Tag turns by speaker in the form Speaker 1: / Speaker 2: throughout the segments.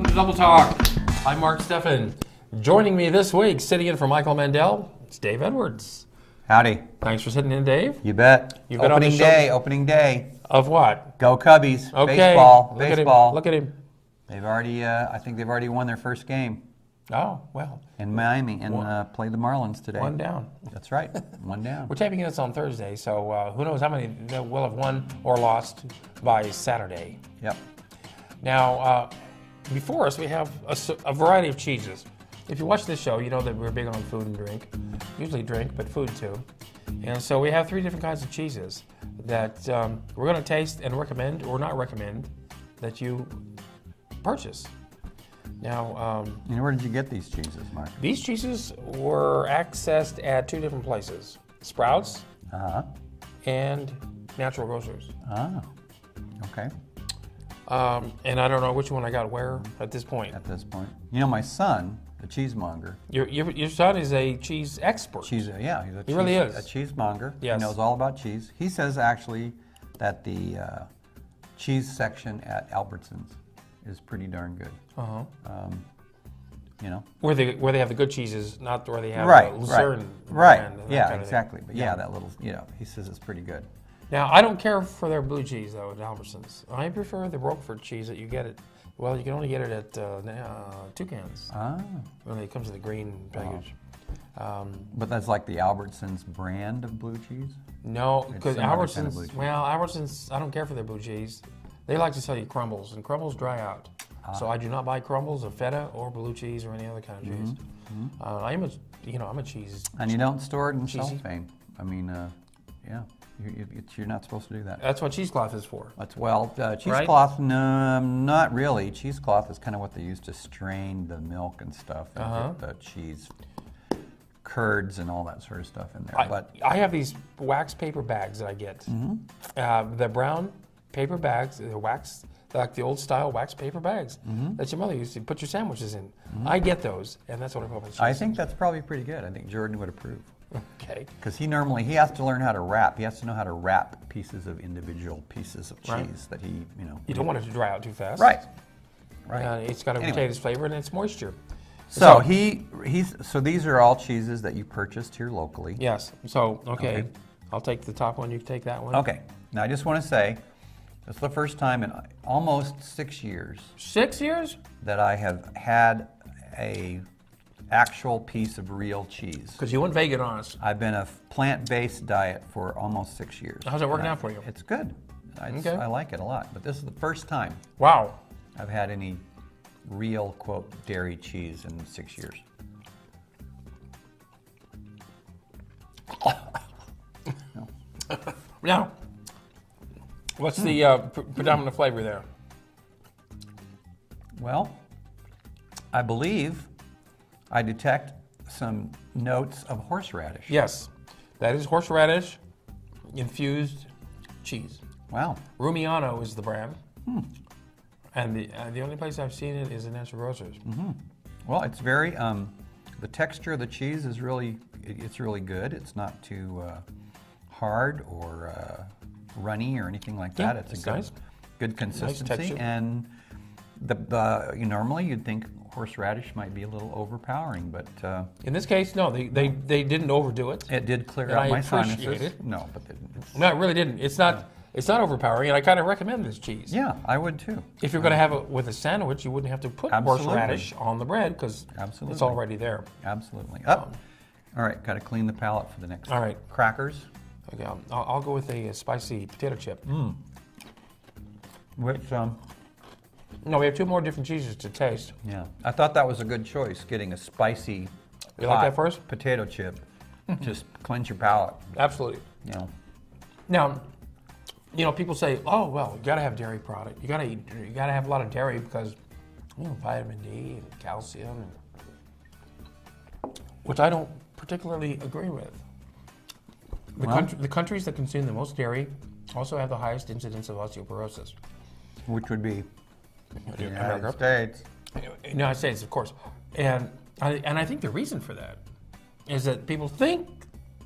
Speaker 1: Welcome to Double Talk. I'm Mark Steffen. Joining me this week, sitting in for Michael Mandel, it's Dave Edwards.
Speaker 2: Howdy.
Speaker 1: Thanks for sitting in, Dave.
Speaker 2: You bet.
Speaker 1: You've been on the show.
Speaker 2: Opening day.
Speaker 1: Of what?
Speaker 2: Go Cubbies.
Speaker 1: Okay.
Speaker 2: Baseball.
Speaker 1: Look at him.
Speaker 2: They've already, I think they've already won their first game
Speaker 1: Oh, well.
Speaker 2: in Miami and played the Marlins today.
Speaker 1: One down.
Speaker 2: That's right. One down.
Speaker 1: We're taping this on Thursday, so who knows how many will have won or lost by Saturday.
Speaker 2: Yep.
Speaker 1: Now, before us, we have a variety of cheeses. If you watch this show, you know that we're big on food and drink. Usually drink, but food too. And so we have 3 different kinds of cheeses that we're going to taste and recommend or not recommend that you purchase. Now,
Speaker 2: And where did you get these cheeses, Mark?
Speaker 1: these cheeses were accessed at 2 different places, Sprouts
Speaker 2: Uh-huh.
Speaker 1: and Natural Grocers.
Speaker 2: Ah. Okay.
Speaker 1: And I don't know which one I got where at this point.
Speaker 2: At this point. You know, my son, the cheesemonger.
Speaker 1: Your son is a cheese expert.
Speaker 2: He's a
Speaker 1: He really is.
Speaker 2: a cheesemonger.
Speaker 1: Yes.
Speaker 2: He knows all about cheese. He says actually that the cheese section at Albertsons is pretty darn good.
Speaker 1: Uh-huh.
Speaker 2: You know.
Speaker 1: Where they have the good cheeses, not where they have
Speaker 2: Right.
Speaker 1: Lucerne.
Speaker 2: Right.
Speaker 1: brand and that
Speaker 2: Yeah,
Speaker 1: kind of
Speaker 2: exactly.
Speaker 1: thing.
Speaker 2: But yeah, that little, he says it's pretty good.
Speaker 1: Now, I don't care for their blue cheese, though, at Albertsons. I prefer the Roquefort cheese that you get at, well, you can only get it at Toucan's.
Speaker 2: Ah.
Speaker 1: When it comes in the green package.
Speaker 2: But that's like the Albertsons brand of blue cheese?
Speaker 1: No, because
Speaker 2: some other
Speaker 1: Albertsons,
Speaker 2: kind of blue cheese.
Speaker 1: Albertsons, I don't care for their blue cheese. They like to sell you crumbles, and crumbles dry out. So I do not buy crumbles of feta or blue cheese or any other kind of cheese. I'm a cheese.
Speaker 2: And you don't store it in
Speaker 1: Cheesy.
Speaker 2: cellophane. I mean, you're not supposed to do that.
Speaker 1: That's what cheesecloth is for.
Speaker 2: Cheesecloth, no, not really. Cheesecloth is kind of what they use to strain the milk and stuff and get the cheese curds and all that sort of stuff in there.
Speaker 1: I have these wax paper bags that I get. The brown paper bags, they're wax, like the old style wax paper bags that your mother used to put your sandwiches in. I get those, and that's what I put my cheese
Speaker 2: I think that's probably pretty good. I think Jordan would approve.
Speaker 1: Okay.
Speaker 2: Because he has to learn how to wrap. He has to know how to wrap pieces of individual pieces of cheese that he.
Speaker 1: You don't want it to dry out too fast.
Speaker 2: Right.
Speaker 1: It's got to retain its flavor and its moisture.
Speaker 2: So so these are all cheeses that you purchased here locally.
Speaker 1: Yes. So, okay. I'll take the top one, you take that one.
Speaker 2: Okay. Now I just want to say, it's the first time in almost 6 years
Speaker 1: 6 years?
Speaker 2: that I have had a actual piece of real cheese.
Speaker 1: Because you went vegan on us.
Speaker 2: I've been a plant-based diet for almost 6 years.
Speaker 1: How's it working out for you?
Speaker 2: It's good. I like it a lot. But this is the first time
Speaker 1: Wow.
Speaker 2: I've had any real, quote, dairy cheese in 6 years.
Speaker 1: Now, what's the predominant flavor there?
Speaker 2: Well, I believe I detect some notes of horseradish.
Speaker 1: Yes. That is horseradish infused cheese.
Speaker 2: Wow.
Speaker 1: Rumiano is the brand. And the only place I've seen it is in Natural Grocers.
Speaker 2: Well, it's very, the texture of the cheese is really good. It's not too hard or runny or anything like that.
Speaker 1: Yeah,
Speaker 2: it's
Speaker 1: nice.
Speaker 2: Good consistency.
Speaker 1: Nice texture.
Speaker 2: And normally you'd think horseradish might be a little overpowering, but
Speaker 1: In this case, no, they didn't overdo it.
Speaker 2: it did clear
Speaker 1: And
Speaker 2: out
Speaker 1: I
Speaker 2: my
Speaker 1: appreciate
Speaker 2: sinuses.
Speaker 1: it.
Speaker 2: No, but
Speaker 1: No, it really didn't. It's not overpowering, and I kind of recommend this cheese.
Speaker 2: yeah, I would too.
Speaker 1: If you're going to have it with a sandwich, you wouldn't have to put
Speaker 2: Absolutely.
Speaker 1: horseradish on the bread because
Speaker 2: Absolutely.
Speaker 1: it's already there.
Speaker 2: Absolutely. All right, got to clean the palate for the next.
Speaker 1: All right.
Speaker 2: Crackers.
Speaker 1: Okay, I'll go with a spicy potato chip.
Speaker 2: Which,
Speaker 1: No, we have 2 more different cheeses to taste.
Speaker 2: yeah, I thought that was a good choice, getting a spicy,
Speaker 1: You like
Speaker 2: hot
Speaker 1: that first?
Speaker 2: potato chip. Just cleanse your palate.
Speaker 1: Absolutely. Now, people say, "Oh, well, you got to have dairy product. You got to have a lot of dairy because, vitamin D and calcium." Which I don't particularly agree with. The countries that consume the most dairy also have the highest incidence of osteoporosis.
Speaker 2: Which would be the United
Speaker 1: America.
Speaker 2: States.
Speaker 1: United States, of course. And I think the reason for that is that people think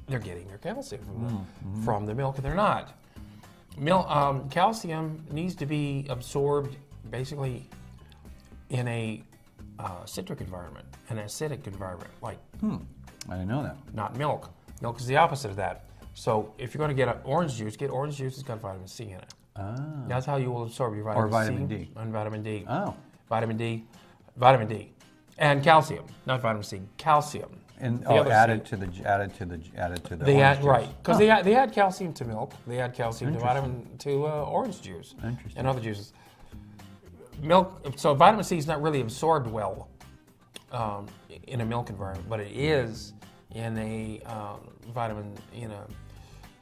Speaker 1: they're getting their calcium from the milk, and they're not. Calcium needs to be absorbed basically in a citric environment, an acidic environment, like
Speaker 2: I didn't know that.
Speaker 1: not milk. Milk is the opposite of that. So if you're going to get orange juice, get orange juice. It's got vitamin C in it.
Speaker 2: Ah.
Speaker 1: That's how you will absorb your vitamin C.
Speaker 2: Or vitamin D.
Speaker 1: And vitamin D.
Speaker 2: Oh.
Speaker 1: Vitamin D, and calcium. Not vitamin C, calcium.
Speaker 2: And
Speaker 1: The other
Speaker 2: added
Speaker 1: C.
Speaker 2: to the
Speaker 1: They
Speaker 2: orange
Speaker 1: add
Speaker 2: juice.
Speaker 1: right because they add calcium to milk. They add calcium to
Speaker 2: Interesting.
Speaker 1: orange juice
Speaker 2: Interesting.
Speaker 1: and other juices. Milk. So vitamin C is not really absorbed well in a milk environment, but it is in a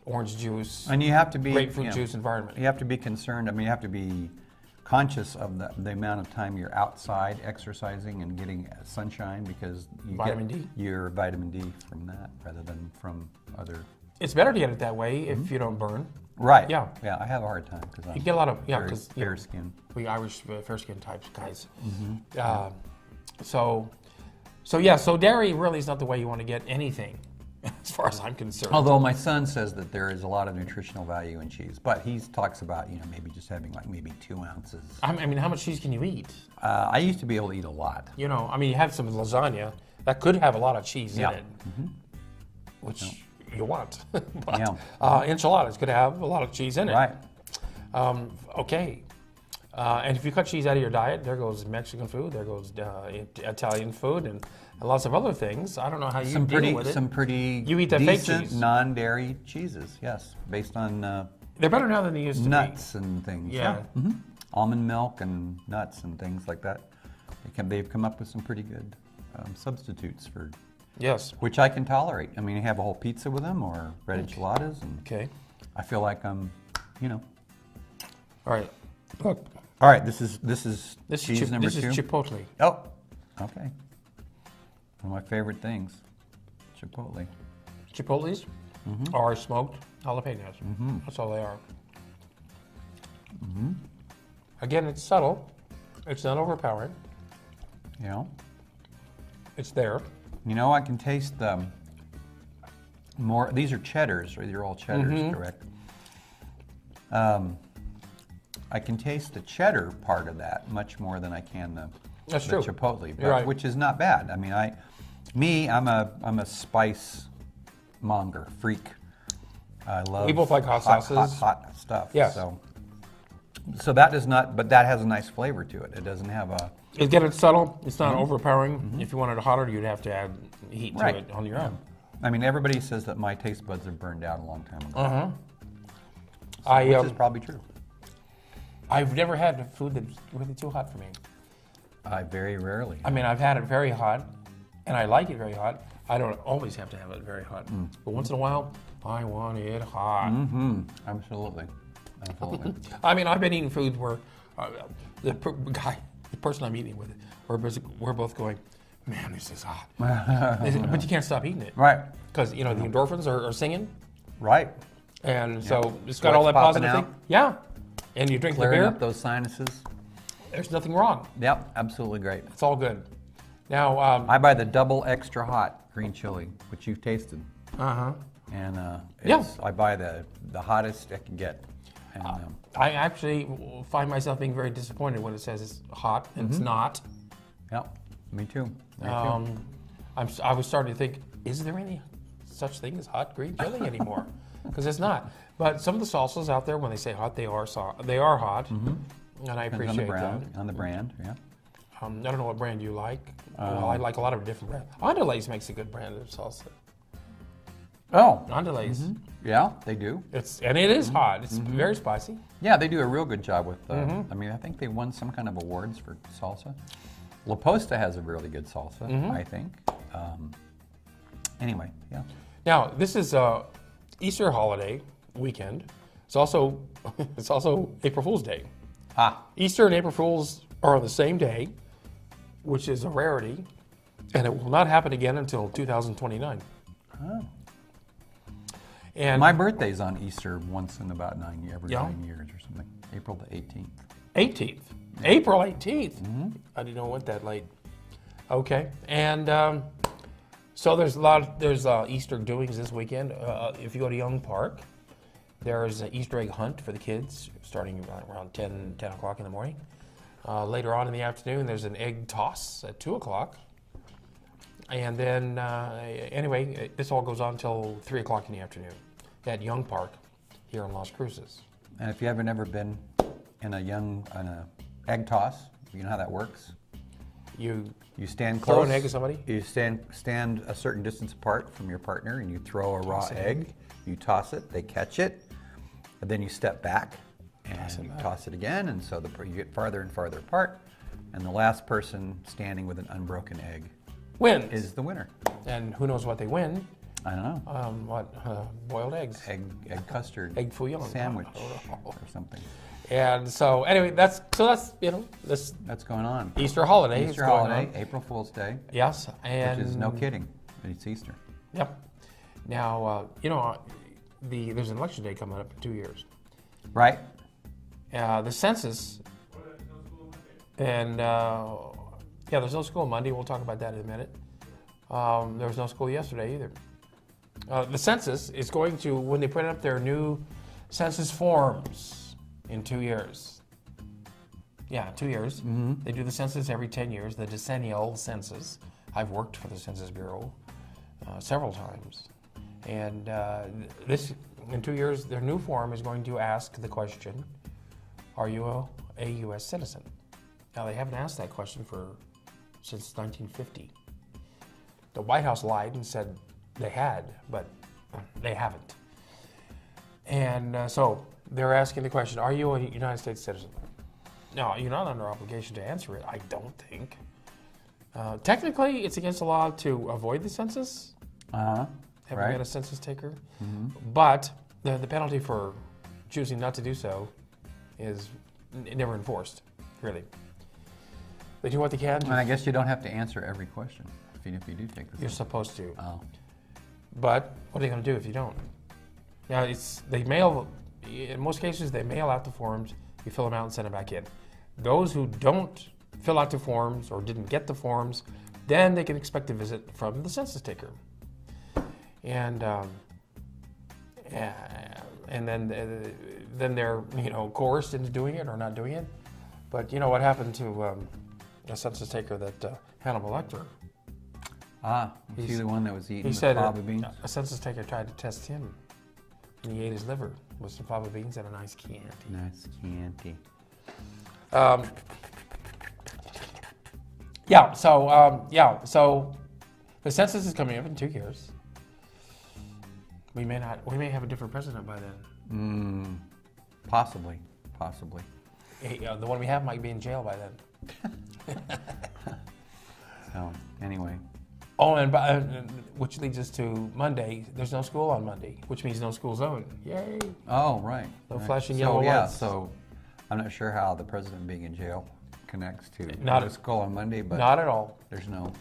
Speaker 1: orange juice,
Speaker 2: And you have to be
Speaker 1: grapefruit juice environment.
Speaker 2: You have to be concerned. I mean, you have to be conscious of the amount of time you're outside exercising and getting sunshine because you
Speaker 1: Vitamin
Speaker 2: get
Speaker 1: D.
Speaker 2: your vitamin D from that rather than from other.
Speaker 1: It's better to get it that way if you don't burn.
Speaker 2: Right.
Speaker 1: Yeah.
Speaker 2: Yeah. I have a hard time because
Speaker 1: You get a lot of
Speaker 2: very
Speaker 1: because
Speaker 2: fair skin.
Speaker 1: we Irish fair skin types guys.
Speaker 2: Mm-hmm.
Speaker 1: So dairy really is not the way you want to get anything, as far as I'm concerned.
Speaker 2: Although my son says that there is a lot of nutritional value in cheese, but he talks about maybe just having like maybe 2 ounces.
Speaker 1: I mean, how much cheese can you eat?
Speaker 2: I used to be able to eat a lot.
Speaker 1: You have some lasagna that could have a lot of cheese in it, which you want. But enchiladas could have a lot of cheese in it.
Speaker 2: Right.
Speaker 1: Okay. And if you cut cheese out of your diet, there goes Mexican food, there goes Italian food, and lots of other things. I don't know how you deal with it.
Speaker 2: Some pretty
Speaker 1: You eat that fake
Speaker 2: decent
Speaker 1: cheese.
Speaker 2: non-dairy cheeses, yes, based on
Speaker 1: They're better now than they used to
Speaker 2: nuts and things.
Speaker 1: Yeah.
Speaker 2: Mhm. Almond milk and nuts and things like that. They've come up with some pretty good substitutes for,
Speaker 1: be. Yes.
Speaker 2: which I can tolerate. I mean, you have a whole pizza with them or red enchiladas, and
Speaker 1: Okay.
Speaker 2: I feel like I'm.
Speaker 1: All right. Look,
Speaker 2: All right, this is cheese number
Speaker 1: this
Speaker 2: 2.
Speaker 1: is chipotle.
Speaker 2: Oh, okay. One of my favorite things, chipotle.
Speaker 1: Chipotles are smoked jalapenos. That's all they are. Again, it's subtle. It's not overpowering. It's there.
Speaker 2: I can taste the more. These are cheddars, or they're all cheddars, correct? I can taste the cheddar part of that much more than I can the
Speaker 1: true.
Speaker 2: chipotle,
Speaker 1: You're right.
Speaker 2: which is not bad. I mean, I'm a spice monger freak. I love.
Speaker 1: We both like hot sauces.
Speaker 2: hot stuff.
Speaker 1: Yes.
Speaker 2: So that does not, but that has a nice flavor to it. It doesn't have a.
Speaker 1: Again, it's subtle. It's not overpowering. If you wanted it hotter, you'd have to add heat to it on your own.
Speaker 2: I mean, everybody says that my taste buds are burned out a long time ago. Which is probably true.
Speaker 1: I've never had food that's really too hot for me.
Speaker 2: I very rarely.
Speaker 1: I mean, I've had it very hot, and I like it very hot. I don't always have to have it very hot. But once in a while, I want it hot.
Speaker 2: Absolutely.
Speaker 1: I mean, I've been eating foods where the person I'm eating with, we're both going, man, this is hot. But you can't stop eating it.
Speaker 2: Right.
Speaker 1: Because, the endorphins are singing.
Speaker 2: Right.
Speaker 1: And so it's got all that
Speaker 2: Sweat's
Speaker 1: positive
Speaker 2: popping
Speaker 1: thing. Yeah. And you drink
Speaker 2: Clearing
Speaker 1: the beer,
Speaker 2: up those sinuses.
Speaker 1: there's nothing wrong.
Speaker 2: Yep, absolutely great.
Speaker 1: It's all good. Now,
Speaker 2: I buy the double extra hot green chili, which you've tasted. And I buy the hottest I can get. And,
Speaker 1: I actually find myself being very disappointed when it says it's hot and it's not.
Speaker 2: Yep, me too.
Speaker 1: I was starting to think, is there any such thing as hot green chili anymore? Because it's not. But some of the salsas out there, when they say hot, they are hot, and I appreciate that.
Speaker 2: On the brand, yeah.
Speaker 1: I don't know what brand you like. Well, I like a lot of different brands. Andalays makes a good brand of salsa.
Speaker 2: Oh.
Speaker 1: Andalays.
Speaker 2: Yeah, they do.
Speaker 1: And it is hot. It's very spicy.
Speaker 2: Yeah, they do a real good job with. I mean, I think they won some kind of awards for salsa. La Posta has a really good salsa, I think. Anyway, yeah.
Speaker 1: Now, this is Easter holiday weekend. It's also April Fool's Day. Easter and April Fool's are on the same day, which is a rarity, and it will not happen again until 2029.
Speaker 2: Oh.
Speaker 1: And
Speaker 2: my birthday's on Easter once in about 9 years or something. April the 18th.
Speaker 1: 18th. Yeah. April 18th. I didn't know it went that late. Okay. And so there's Easter doings this weekend. If you go to Young Park, there's an Easter egg hunt for the kids starting around 10 o'clock in the morning. Later on in the afternoon, there's an egg toss at 2 o'clock. And then, anyway, this all goes on until 3 o'clock in the afternoon at Young Park here in Las Cruces.
Speaker 2: And if you haven't ever been in a egg toss, you know how that works?
Speaker 1: You
Speaker 2: stand
Speaker 1: throw
Speaker 2: close.
Speaker 1: An egg at somebody?
Speaker 2: You stand a certain distance apart from your partner, and you throw a raw egg. You toss it, they catch it, and then you step back and toss it again, and so you get farther and farther apart, and the last person standing with an unbroken egg
Speaker 1: wins.
Speaker 2: Is the winner.
Speaker 1: And who knows what they win?
Speaker 2: I don't know.
Speaker 1: Boiled eggs.
Speaker 2: Egg custard.
Speaker 1: Egg fouillon.
Speaker 2: Sandwich or something.
Speaker 1: And so anyway, that's this
Speaker 2: that's going on.
Speaker 1: Easter holiday.
Speaker 2: Easter holiday, April Fool's Day.
Speaker 1: Yes,
Speaker 2: and which is no kidding. It's Easter.
Speaker 1: Yep. Now there's an election day coming up in 2 years.
Speaker 2: Right.
Speaker 1: The census. And there's no school Monday. We'll talk about that in a minute. There was no school yesterday either. The census is going to, when they put up their new census forms in 2 years. Yeah, 2 years. Mm-hmm. They do the census every 10 years, the decennial census. I've worked for the Census Bureau several times. And this, in 2 years, their new form is going to ask the question, are you a U.S. citizen? Now, they haven't asked that question since 1950. The White House lied and said they had, but they haven't. And so they're asking the question, are you a United States citizen? No, you're not under obligation to answer it, I don't think. Technically, it's against the law to avoid the census. Having been a census taker. Mm-hmm. But the penalty for choosing not to do so is never enforced, really. They do what they can.
Speaker 2: And I guess you don't have to answer every question, even if you do take the census.
Speaker 1: You're supposed to.
Speaker 2: Oh.
Speaker 1: But what are they going to do if you don't? Now, in most cases, they mail out the forms, you fill them out and send them back in. Those who don't fill out the forms or didn't get the forms, then they can expect a visit from the census taker. And then they're coerced into doing it or not doing it. But you know what happened to a census taker that Hannibal Lecter?
Speaker 2: Was he the one that was eating the
Speaker 1: said
Speaker 2: fava beans?
Speaker 1: A census taker tried to test him, and he ate his liver with some fava beans and a nice Chianti.
Speaker 2: Nice Chianti.
Speaker 1: So the census is coming up in 2 years. We may have a different president by then.
Speaker 2: Possibly.
Speaker 1: The one we have might be in jail by then.
Speaker 2: So, anyway.
Speaker 1: Oh, and which leads us to Monday. There's no school on Monday, which means no school zone. Yay!
Speaker 2: Oh, right.
Speaker 1: No flashing yellow lights.
Speaker 2: So I'm not sure how the president being in jail connects to
Speaker 1: not
Speaker 2: no school on Monday, but
Speaker 1: not at all.
Speaker 2: There's no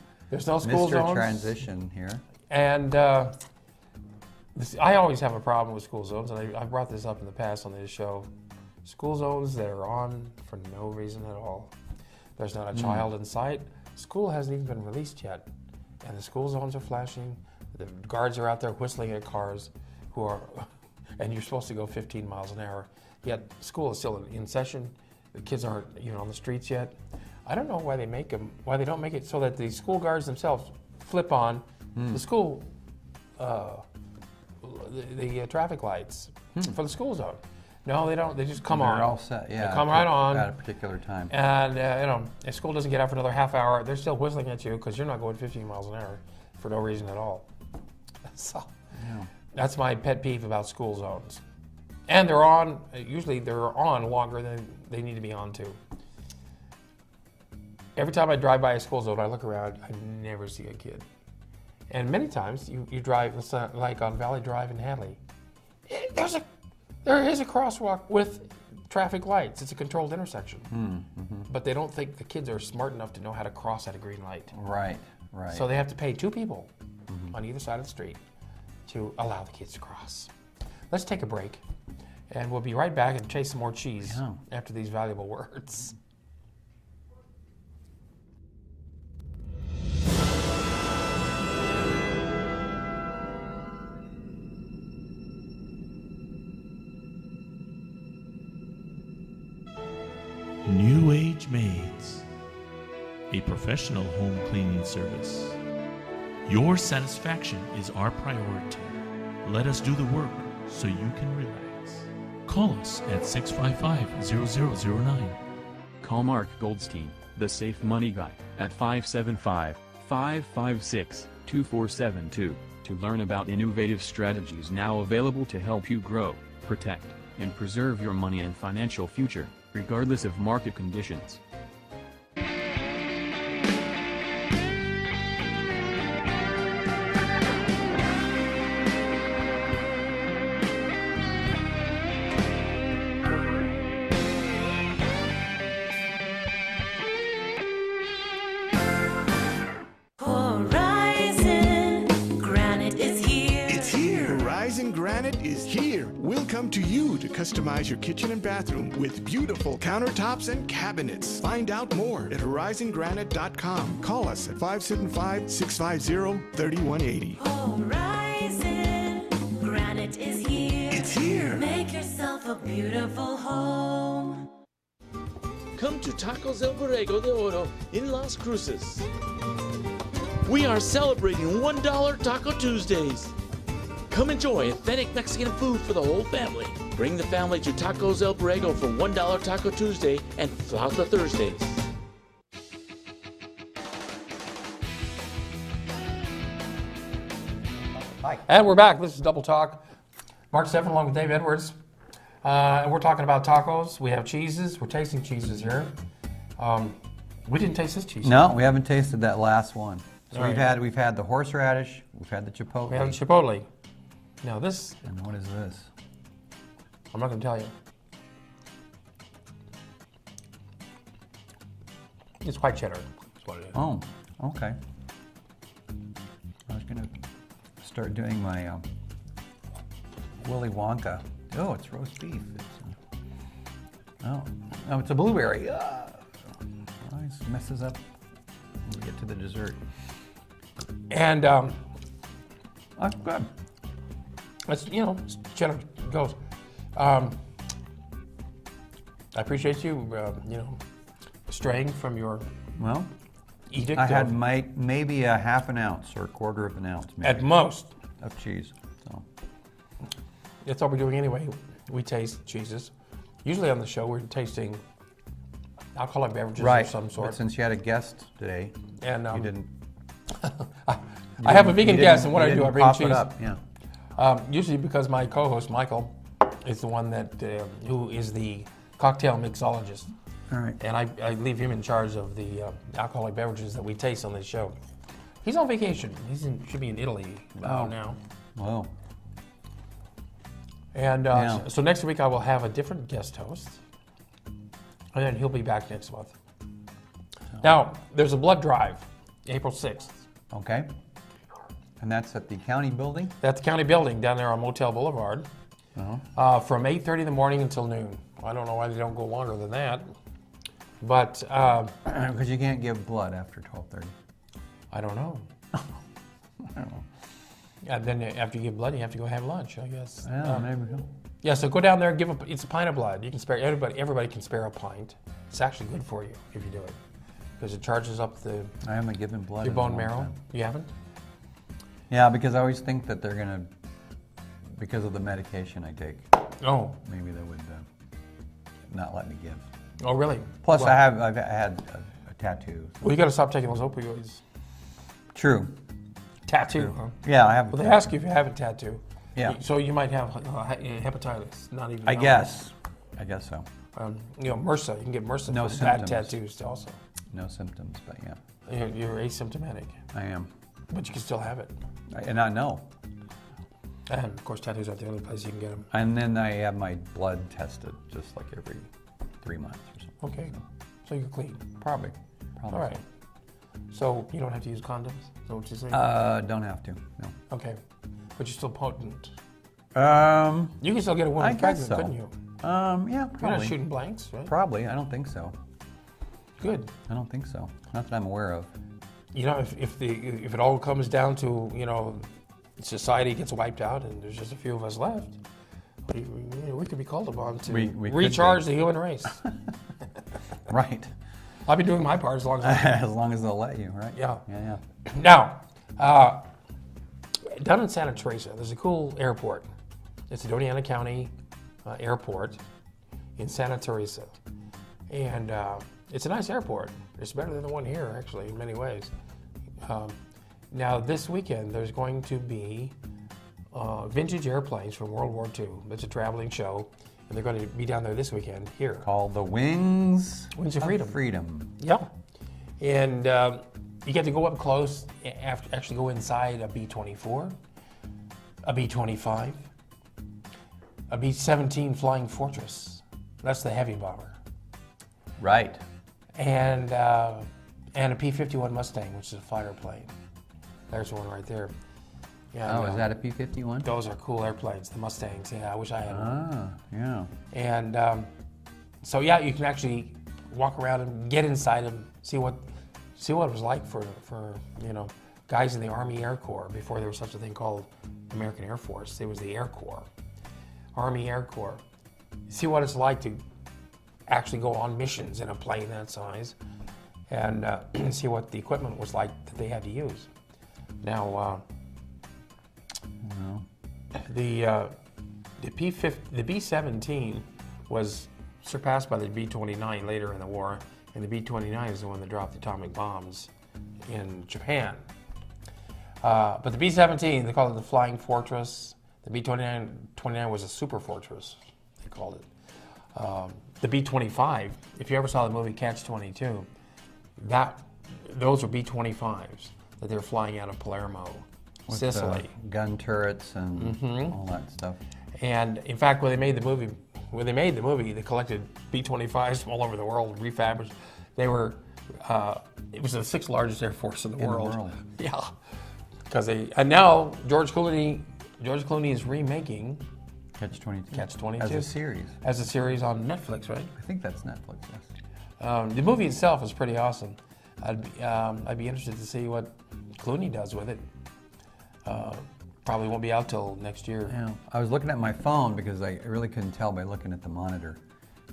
Speaker 1: school zones.
Speaker 2: Transition here.
Speaker 1: And I always have a problem with school zones, and I've brought this up in the past on this show. School zones that are on for no reason at all. There's not a child in sight. School hasn't even been released yet, and the school zones are flashing. The guards are out there whistling at cars, and you're supposed to go 15 miles an hour. Yet school is still in session. The kids aren't on the streets yet. I don't know why they don't make it so that the school guards themselves flip on the school, the traffic lights for the school zone. No, they don't. They just come on.
Speaker 2: They're all set. Yeah,
Speaker 1: they come right on
Speaker 2: at a particular time.
Speaker 1: And if school doesn't get out for another half hour, they're still whistling at you because you're not going 15 miles an hour for no reason at all. So that's my pet peeve about school zones. And they're on. Usually they're on longer than they need to be on too. Every time I drive by a school zone, I look around. I never see a kid. And many times you drive, like on Valley Drive in Hadley. There is a crosswalk with traffic lights. It's a controlled intersection. But they don't think the kids are smart enough to know how to cross at a green light.
Speaker 2: Right.
Speaker 1: So they have to pay two people on either side of the street to allow the kids to cross. Let's take a break, and we'll be right back and taste some more cheese after these valuable words.
Speaker 3: New Age Made. a professional home cleaning service. Your satisfaction is our priority. Let us do the work so you can relax. Call us at 655-0009.
Speaker 4: Call Mark Goldstein, the Safe Money Guy, at 575-556-2472 to learn about innovative strategies now available to help you grow, protect, and preserve your money and financial future, regardless of market conditions.
Speaker 5: Granite is here. We'll come to you to customize your kitchen and bathroom with beautiful countertops and cabinets. Find out more at horizongranite.com. Call us at 575-650-3180.
Speaker 6: Horizon Granite is here.
Speaker 5: It's here.
Speaker 6: Make yourself a beautiful home.
Speaker 7: Come to Tacos El Borrego de Oro in Las Cruces. We are celebrating $1 Taco Tuesdays. Come enjoy authentic Mexican food for the whole family. Bring the family to Tacos El Borrego for $1 Taco Tuesday and Flauta Thursdays.
Speaker 2: Hi.
Speaker 1: And we're back. This is Double Talk. Mark Steffen along with Dave Edwards. And we're talking about tacos. We have cheeses. We're tasting cheeses here. We didn't taste this cheese.
Speaker 2: No, we haven't tasted that last one. So
Speaker 1: All
Speaker 2: we've
Speaker 1: right.
Speaker 2: had the horseradish, we've had the chipotle.
Speaker 1: We have chipotle. Now this,
Speaker 2: And what is this?
Speaker 1: I'm not going to tell you. It's white cheddar. That's what it is.
Speaker 2: Oh, okay. I was gonna start doing my Willy Wonka. Oh, it's roast beef. Oh, it's a blueberry. Nice, messes up when we get to the dessert.
Speaker 1: And
Speaker 2: That's good.
Speaker 1: it's, cheddar goes. I appreciate you, straying from your
Speaker 2: Well,
Speaker 1: edict.
Speaker 2: I had
Speaker 1: of-
Speaker 2: maybe a half an ounce or a quarter of an ounce maybe,
Speaker 1: at most.
Speaker 2: of cheese. So.
Speaker 1: That's all we're doing anyway. We taste cheeses. Usually on the show, we're tasting alcoholic beverages
Speaker 2: Right.
Speaker 1: of some
Speaker 2: But
Speaker 1: sort.
Speaker 2: since you had a guest today,
Speaker 1: And
Speaker 2: you didn't.
Speaker 1: I have a vegan guest, and what I do, I bring
Speaker 2: pop
Speaker 1: cheese.
Speaker 2: it up. Yeah.
Speaker 1: Usually because my co-host Michael is the one that who is the cocktail mixologist,
Speaker 2: All right.
Speaker 1: and I leave him in charge of the alcoholic beverages that we taste on this show. He's on vacation. Should be in Italy now.
Speaker 2: Whoa.
Speaker 1: And
Speaker 2: Yeah.
Speaker 1: so next week I will have a different guest host, and then he'll be back next month. Now there's a blood drive, April 6th.
Speaker 2: Okay. And that's at the county building?
Speaker 1: That's the county building down there on Motel Boulevard, from 8:30 in the morning until noon. I don't know why they don't go longer than that, but
Speaker 2: Because you can't give blood after 12:30.
Speaker 1: I don't know.
Speaker 2: I don't know.
Speaker 1: And then after you give blood, you have to go have lunch, I guess.
Speaker 2: Yeah, maybe so.
Speaker 1: Yeah, so go down there, it's a pint of blood. You can spare everybody can spare a pint. It's actually good for you if you do it, because it charges up
Speaker 2: I haven't given blood
Speaker 1: your
Speaker 2: in a
Speaker 1: bone
Speaker 2: long
Speaker 1: marrow.
Speaker 2: time.
Speaker 1: You haven't?
Speaker 2: Yeah, because I always think that they're going to, because of the medication I take,
Speaker 1: Oh,
Speaker 2: maybe they would not let me give.
Speaker 1: oh really?
Speaker 2: Plus,
Speaker 1: Well,
Speaker 2: I've had a tattoo. So.
Speaker 1: Well, you got to stop taking those opioids.
Speaker 2: True.
Speaker 1: Tattoo, huh?
Speaker 2: Yeah, I have.
Speaker 1: Well, they ask you if you have a tattoo.
Speaker 2: Yeah.
Speaker 1: So you might have hepatitis, not even.
Speaker 2: I
Speaker 1: know.
Speaker 2: guess. I guess so.
Speaker 1: MRSA. You can get MRSA
Speaker 2: No
Speaker 1: from bad
Speaker 2: symptoms.
Speaker 1: tattoos also.
Speaker 2: No symptoms, but yeah,
Speaker 1: You're asymptomatic,
Speaker 2: I am.
Speaker 1: but you can still have it.
Speaker 2: And I know.
Speaker 1: And of course, tattoos aren't the only place you can get them.
Speaker 2: And then I have my blood tested just like every 3 months or something.
Speaker 1: Okay, so you're clean.
Speaker 2: Probably.
Speaker 1: All right. So you don't have to use condoms. Is that what you're saying?
Speaker 2: Don't have to. No.
Speaker 1: Okay, but you're still potent.
Speaker 2: Um.
Speaker 1: You can still get a
Speaker 2: I
Speaker 1: woman
Speaker 2: guess
Speaker 1: pregnant,
Speaker 2: so.
Speaker 1: couldn't you?
Speaker 2: Yeah,
Speaker 1: You're not
Speaker 2: probably.
Speaker 1: shooting blanks, right?
Speaker 2: Probably. I don't think so.
Speaker 1: Good.
Speaker 2: I don't think so. Not that I'm aware of.
Speaker 1: You know, if it all comes down to society gets wiped out and there's just a few of us left, we could be called upon to
Speaker 2: We could
Speaker 1: recharge
Speaker 2: be.
Speaker 1: the human race.
Speaker 2: Right.
Speaker 1: I'll be doing my part as long as I can.
Speaker 2: As long as they'll let you, right?
Speaker 1: Yeah.
Speaker 2: Yeah.
Speaker 1: Now, down in Santa Teresa, there's a cool airport. It's the Doña Ana County Airport in Santa Teresa. And it's a nice airport. It's better than the one here, actually, in many ways. Now, this weekend, there's going to be vintage airplanes from World War II. It's a traveling show, and they're going to be down there this weekend here.
Speaker 2: Called the Wings
Speaker 1: of Freedom.
Speaker 2: Freedom.
Speaker 1: Yeah. And you get to go up close, actually go inside a B-24, a B-25, a B-17 Flying Fortress. That's the heavy bomber.
Speaker 2: Right.
Speaker 1: And a P-51 Mustang, which is a fighter plane. There's one right there. Yeah,
Speaker 2: Is that a P-51?
Speaker 1: Those are cool airplanes, the Mustangs. Yeah, I wish I had one.
Speaker 2: Yeah.
Speaker 1: And so yeah, you can actually walk around and get inside them, see what it was like for guys in the Army Air Corps before there was such a thing called American Air Force. It was the Air Corps, Army Air Corps. See what it's like to actually go on missions in a plane that size, and see what the equipment was like that they had to use. Now, the B-17 was surpassed by the B-29 later in the war, and the B-29 is the one that dropped the atomic bombs in Japan. But the B-17, they called it the Flying Fortress. The B-29 was a super fortress, they called it. The B-25, if you ever saw the movie Catch-22, those were B-25s that they were flying out of Palermo,
Speaker 2: With
Speaker 1: Sicily.
Speaker 2: Gun turrets and all that stuff.
Speaker 1: And in fact, when they made the movie, they collected B-25s from all over the world, refabricated. They were, it was the 6th largest air force in the world. Yeah, and now George Clooney is remaking
Speaker 2: Catch-22. As a series
Speaker 1: on Netflix, right?
Speaker 2: I think that's Netflix, yes.
Speaker 1: The movie itself is pretty awesome. I'd be interested to see what Clooney does with it. Probably won't be out till next year.
Speaker 2: Yeah. I was looking at my phone because I really couldn't tell by looking at the monitor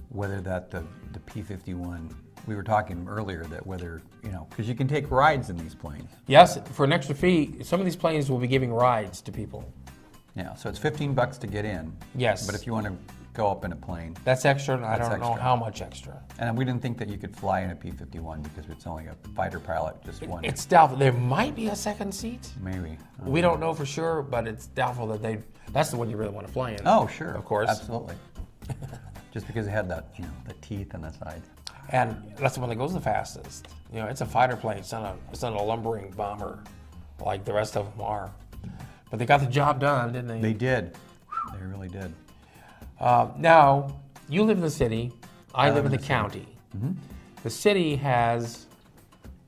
Speaker 2: whether the P-51, we were talking earlier that whether, because you can take rides in these planes.
Speaker 1: Yes, for an extra fee, some of these planes will be giving rides to people.
Speaker 2: Yeah, so it's $15 to get in.
Speaker 1: Yes.
Speaker 2: But if you want to go up in a plane.
Speaker 1: That's extra, and I don't know how much extra.
Speaker 2: And we didn't think that you could fly in a P-51 because it's only a fighter pilot, just one.
Speaker 1: It's doubtful. There might be a second seat.
Speaker 2: Maybe.
Speaker 1: We don't know for sure, but it's doubtful that that's the one you really want to fly in.
Speaker 2: Oh, sure.
Speaker 1: Of course.
Speaker 2: Absolutely. Just because it had that, the teeth on the side.
Speaker 1: And that's the one that goes the fastest. It's a fighter plane. It's not a lumbering bomber like the rest of them are. But they got the job done, didn't they?
Speaker 2: They did. They really did.
Speaker 1: Now, you live in the city. I live in the county.
Speaker 2: Mm-hmm.
Speaker 1: The city has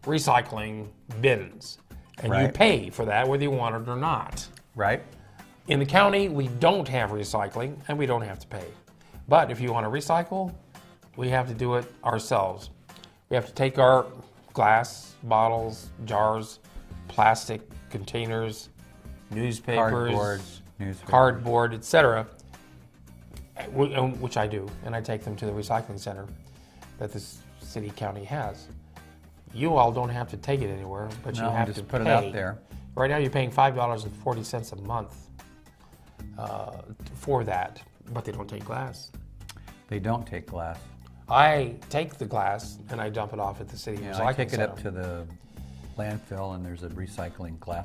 Speaker 1: recycling bins, and you pay for that whether you want it or not.
Speaker 2: Right.
Speaker 1: In the county, we don't have recycling, and we don't have to pay. But if you want to recycle, we have to do it ourselves. We have to take our glass, bottles, jars, plastic containers, newspapers, cardboard, etc., which I do, and I take them to the recycling center that this city county has. You all don't have to take it anywhere, but you have to
Speaker 2: put
Speaker 1: pay.
Speaker 2: It out there.
Speaker 1: Right now, you're paying $5.40 a month for that, but they don't take glass.
Speaker 2: They don't take glass.
Speaker 1: I take the glass and I dump it off at the city recycling center.
Speaker 2: I take it up to the landfill, and there's a glass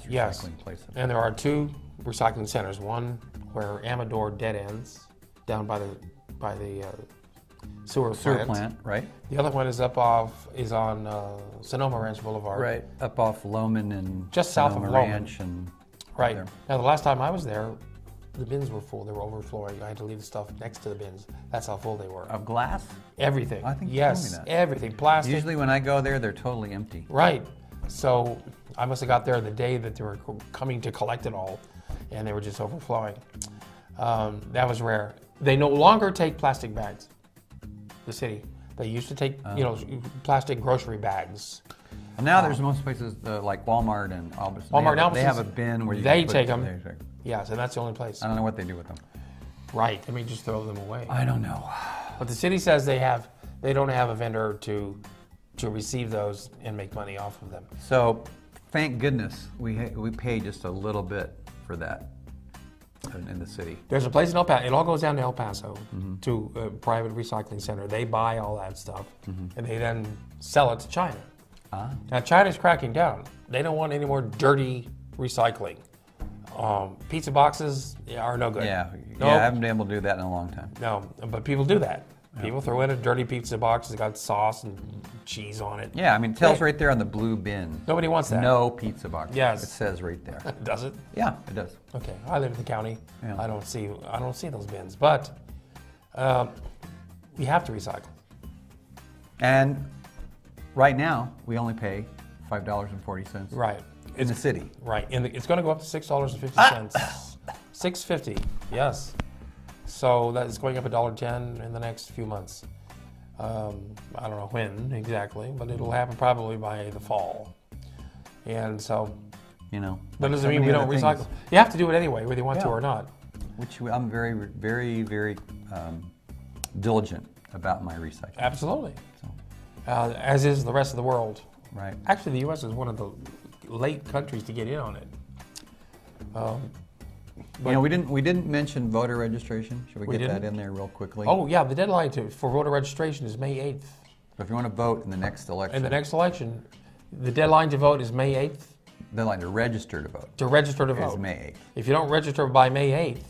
Speaker 2: recycling place.
Speaker 1: And there are 2 recycling centers. One where Amador dead ends down by the sewer
Speaker 2: plant, right?
Speaker 1: The other one is on Sonoma Ranch Boulevard.
Speaker 2: Right, up off Loman and
Speaker 1: just
Speaker 2: Sonoma
Speaker 1: south of Loman.
Speaker 2: Ranch and
Speaker 1: right. Now, the last time I was there, the bins were full. They were overflowing. I had to leave the stuff next to the bins. That's how full they were.
Speaker 2: Of glass?
Speaker 1: Everything.
Speaker 2: I think you told me that.
Speaker 1: Everything. Plastic.
Speaker 2: Usually when I go there, they're totally empty.
Speaker 1: Right. So I must have got there the day that they were coming to collect it all, and they were just overflowing. That was rare. They no longer take plastic bags. The city. They used to take, plastic grocery bags.
Speaker 2: Well, now there's most places like Walmart and Albertsons.
Speaker 1: Walmart and Albertsons.
Speaker 2: They have a bin where you
Speaker 1: they
Speaker 2: can put
Speaker 1: take them.
Speaker 2: There.
Speaker 1: Yes, and that's the only place.
Speaker 2: I don't know what they do with them.
Speaker 1: Right. They may just throw them away.
Speaker 2: I don't know.
Speaker 1: But the city says they don't have a vendor to to receive those and make money off of them.
Speaker 2: So, thank goodness we pay just a little bit for that in the city.
Speaker 1: There's a place in El Paso. It all goes down to El Paso to a private recycling center. They buy all that stuff and they then sell it to China. Now China's cracking down. They don't want any more dirty recycling. Pizza boxes are no good.
Speaker 2: Yeah,
Speaker 1: Nope.
Speaker 2: I haven't been able to do that in a long time.
Speaker 1: No, but people do that. People throw in a dirty pizza box that's got sauce and cheese on it.
Speaker 2: Yeah, I mean, it tells right there on the blue bin.
Speaker 1: Nobody wants that.
Speaker 2: No pizza box.
Speaker 1: Yes.
Speaker 2: It says right there.
Speaker 1: Does it?
Speaker 2: Yeah, it does.
Speaker 1: Okay, I live in the county.
Speaker 2: Yeah.
Speaker 1: I don't see those bins, but you have to recycle.
Speaker 2: And right now, we only pay $5.40
Speaker 1: Right.
Speaker 2: in the city.
Speaker 1: Right. It's going to go up to $6.50. $6.50. Yes. So that's going up $1.10 in the next few months. I don't know when exactly, but it'll happen probably by the fall. And so,
Speaker 2: You know,
Speaker 1: that
Speaker 2: like
Speaker 1: doesn't
Speaker 2: so
Speaker 1: mean
Speaker 2: many
Speaker 1: we don't
Speaker 2: other things,
Speaker 1: recycle. You have to do it anyway, whether you want to
Speaker 2: Yeah.
Speaker 1: or not.
Speaker 2: Which I'm very, very, very diligent about my recycling.
Speaker 1: Absolutely. As is the rest of the world.
Speaker 2: Right.
Speaker 1: Actually, the U.S. is one of the late countries to get in on it.
Speaker 2: You know, we didn't mention voter registration. Should we
Speaker 1: We
Speaker 2: get that
Speaker 1: didn't?
Speaker 2: in there real quickly?
Speaker 1: Oh, yeah, the deadline for voter registration is May 8th.
Speaker 2: So if you want to vote in the next election,
Speaker 1: In the next election, the deadline to vote is May 8th.
Speaker 2: deadline to register to vote
Speaker 1: To register to
Speaker 2: is
Speaker 1: vote.
Speaker 2: May 8th.
Speaker 1: If you don't register by May 8th,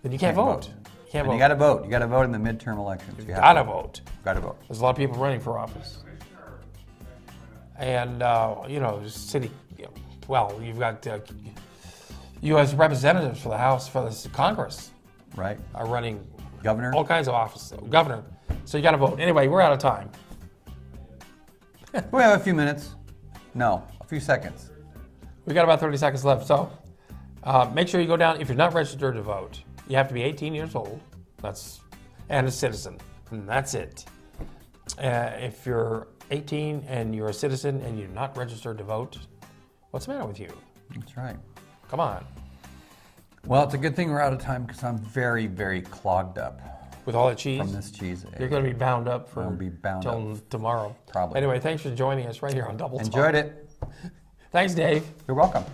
Speaker 1: then you can't vote. You can't
Speaker 2: And
Speaker 1: vote.
Speaker 2: you got to vote. You got to vote in the midterm elections. You have
Speaker 1: Gotta
Speaker 2: to
Speaker 1: vote.
Speaker 2: Got to vote.
Speaker 1: There's a lot of people running for office. And, city, well, you've got U.S. representatives for the House, for the Congress
Speaker 2: Right.
Speaker 1: are running
Speaker 2: Governor.
Speaker 1: all kinds of offices. Governor. So you got to vote. Anyway, we're out of time.
Speaker 2: We have a few minutes. No, a few seconds.
Speaker 1: We got about 30 seconds left. So make sure you go down. If you're not registered to vote, you have to be 18 years old. And a citizen. And that's it. If you're 18 and you're a citizen and you're not registered to vote, what's the matter with you?
Speaker 2: That's right.
Speaker 1: Come on.
Speaker 2: Well, it's a good thing we're out of time because I'm very, very clogged up
Speaker 1: With all that cheese,
Speaker 2: from this cheese.
Speaker 1: you're going to be bound up
Speaker 2: I'll be bound
Speaker 1: till tomorrow.
Speaker 2: Probably.
Speaker 1: Anyway, thanks for joining us right here on Double Talk.
Speaker 2: Enjoyed it.
Speaker 1: Thanks, Dave.
Speaker 2: You're welcome.